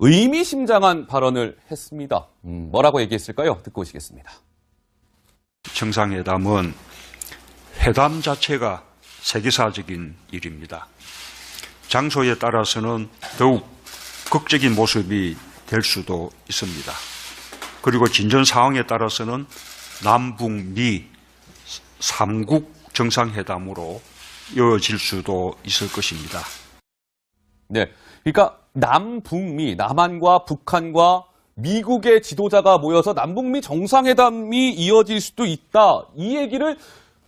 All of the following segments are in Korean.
의미심장한 발언을 했습니다. 뭐라고 얘기했을까요? 듣고 오시겠습니다. 정상회담은 회담 자체가 세계사적인 일입니다. 장소에 따라서는 더욱 극적인 모습이 될 수도 있습니다. 그리고 진전 상황에 따라서는 남북미 3국 정상회담으로 이어질 수도 있을 것입니다. 네, 그러니까 남북미, 남한과 북한과 미국의 지도자가 모여서 남북미 정상회담이 이어질 수도 있다. 이 얘기를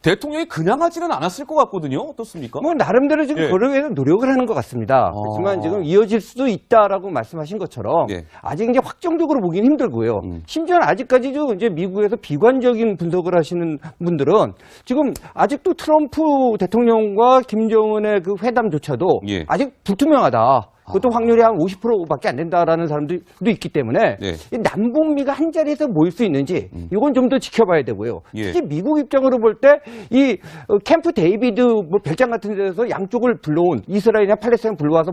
대통령이 그냥 하지는 않았을 것 같거든요. 어떻습니까? 뭐 나름대로 지금 그걸 위해서 노력을 하는 것 같습니다. 그렇지만 지금 이어질 수도 있다라고 말씀하신 것처럼 아직 이제 확정적으로 보기는 힘들고요. 심지어는 아직까지도 이제 미국에서 비관적인 분석을 하시는 분들은 지금 아직도 트럼프 대통령과 김정은의 그 회담조차도 아직 불투명하다. 그것도 확률이 한 50%밖에 안 된다라는 사람들도 있기 때문에 이 남북미가 한 자리에서 모일 수 있는지 이건 좀 더 지켜봐야 되고요. 특히 미국 입장으로 볼 때 이 캠프 데이비드 뭐 별장 같은 데서 양쪽을 불러온 이스라엘이나 팔레스타인 불러와서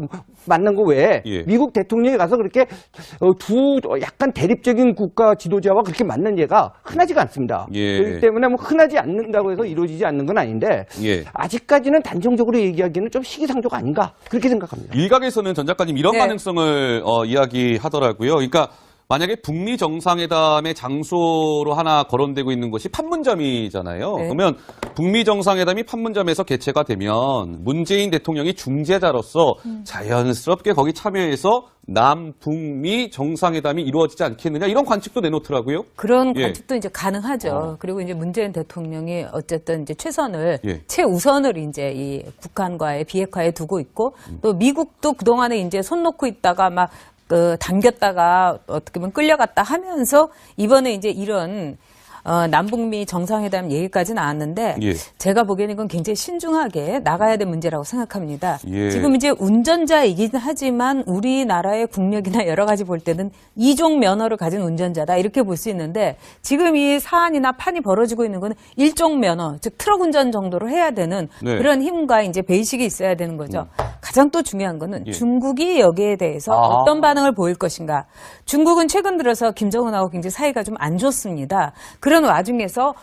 만난 거 외에 미국 대통령이 가서 그렇게 두 약간 대립적인 국가 지도자와 그렇게 만난 예가 흔하지가 않습니다. 그렇기 때문에 뭐 흔하지 않는다고 해서 이루어지지 않는 건 아닌데 아직까지는 단정적으로 얘기하기에는 좀 시기상조가 아닌가 그렇게 생각합니다. 일각에서는 전 작가님 이런 가능성을 이야기하더라고요. 그러니까 만약에 북미 정상회담의 장소로 하나 거론되고 있는 것이 판문점이잖아요. 그러면 북미 정상회담이 판문점에서 개최가 되면 문재인 대통령이 중재자로서 자연스럽게 거기 참여해서 남북미 정상회담이 이루어지지 않겠느냐 이런 관측도 내놓더라고요. 그런 관측도 이제 가능하죠. 그리고 이제 문재인 대통령이 어쨌든 이제 최우선을 이제 이 북한과의 비핵화에 두고 있고 또 미국도 그동안에 이제 손 놓고 있다가 막 당겼다가 어떻게 보면 끌려갔다 하면서 이번에 이제 이런 남북미 정상회담 얘기까지 나왔는데 제가 보기에는 이건 굉장히 신중하게 나가야 될 문제라고 생각합니다. 지금 이제 운전자이긴 하지만 우리나라의 국력이나 여러 가지 볼 때는 2종 면허를 가진 운전자다 이렇게 볼 수 있는데 지금 이 사안이나 판이 벌어지고 있는 건 1종 면허, 즉 트럭 운전 정도로 해야 되는 그런 힘과 이제 베이식이 있어야 되는 거죠. 가장 또 중요한 거는 중국이 여기에 대해서 어떤 반응을 보일 것인가. 중국은 최근 들어서 김정은하고 굉장히 사이가 좀 안 좋습니다. 그런 와중에서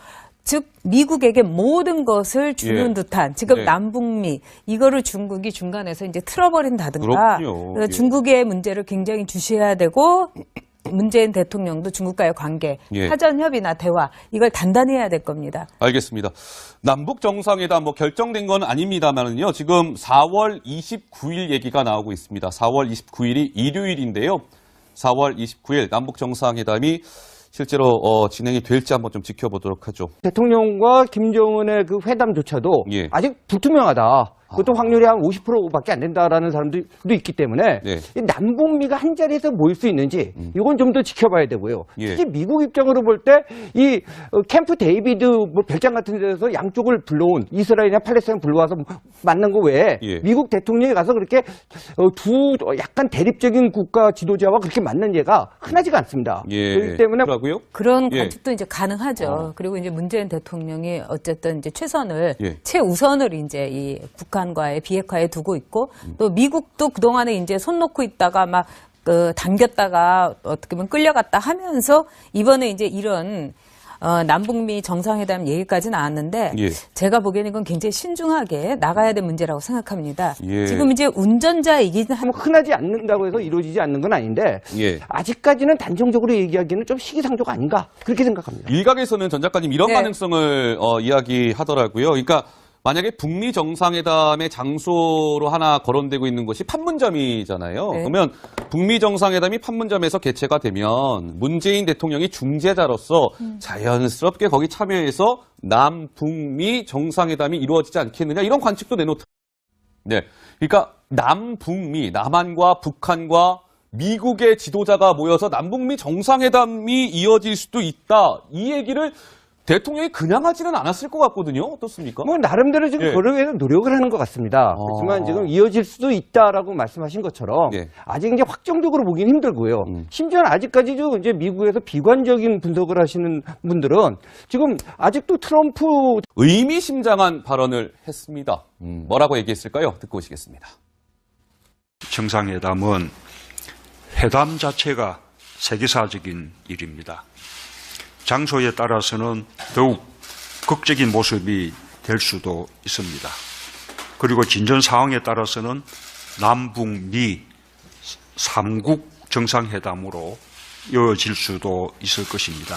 즉 미국에게 모든 것을 주는 듯한 지금 남북미 이거를 중국이 중간에서 이제 틀어버린다든가 중국의 문제를 굉장히 주시해야 되고 문재인 대통령도 중국과의 관계, 사전 협의나 대화 이걸 단단히 해야 될 겁니다. 알겠습니다. 남북 정상회담 뭐 결정된 건 아닙니다만은요. 지금 4월 29일 얘기가 나오고 있습니다. 4월 29일이 일요일인데요. 4월 29일 남북 정상회담이 실제로 진행이 될지 한번 좀 지켜보도록 하죠. 대통령과 김정은의 그 회담조차도 아직 불투명하다. 그것도 확률이 한 50%밖에 안 된다라는 사람들도 있기 때문에 이 남북미가 한 자리에서 모일 수 있는지 이건 좀 더 지켜봐야 되고요. 특히 미국 입장으로 볼 때 이 캠프 데이비드 뭐 별장 같은 데서 양쪽을 불러온 이스라엘이나 팔레스타인 불러와서 만난 거 외에 미국 대통령이 가서 그렇게 두 약간 대립적인 국가 지도자와 그렇게 만난 예가 흔하지가 않습니다. 그렇기 때문에 그런 관측도 이제 가능하죠. 그리고 이제 문재인 대통령이 어쨌든 이제 최우선을 이제 이 북한과의 비핵화에 두고 있고 또 미국도 그동안에 이제 손 놓고 있다가 막 당겼다가 어떻게 보면 끌려갔다 하면서 이번에 이제 이런 남북미 정상회담 얘기까지 나왔는데 제가 보기에는 이건 굉장히 신중하게 나가야 될 문제라고 생각합니다. 지금 이제 운전자이긴 뭐 흔하지 않는다고 해서 이루어지지 않는 건 아닌데 아직까지는 단정적으로 얘기하기에는 좀 시기상조가 아닌가 그렇게 생각합니다. 일각에서는 전 작가님 이런 가능성을 이야기하더라고요. 그러니까 만약에 북미 정상회담의 장소로 하나 거론되고 있는 것이 판문점이잖아요. 그러면 북미 정상회담이 판문점에서 개최가 되면 문재인 대통령이 중재자로서 자연스럽게 거기 참여해서 남북미 정상회담이 이루어지지 않겠느냐 이런 관측도 내놓더라고요. 그러니까 남북미, 남한과 북한과 미국의 지도자가 모여서 남북미 정상회담이 이어질 수도 있다. 이 얘기를 대통령이 그냥 하지는 않았을 것 같거든요. 어떻습니까? 뭐 나름대로 지금 그걸 위해서 노력을 하는 것 같습니다. 그렇지만 지금 이어질 수도 있다라고 말씀하신 것처럼 아직 이제 확정적으로 보기는 힘들고요. 심지어는 아직까지도 이제 미국에서 비관적인 분석을 하시는 분들은 지금 아직도 트럼프 의미심장한 발언을 했습니다. 뭐라고 얘기했을까요? 듣고 오시겠습니다. 정상회담은 회담 자체가 세계사적인 일입니다. 장소에 따라서는 더욱 극적인 모습이 될 수도 있습니다. 그리고 진전 상황에 따라서는 남북미 3국 정상회담으로 이어질 수도 있을 것입니다.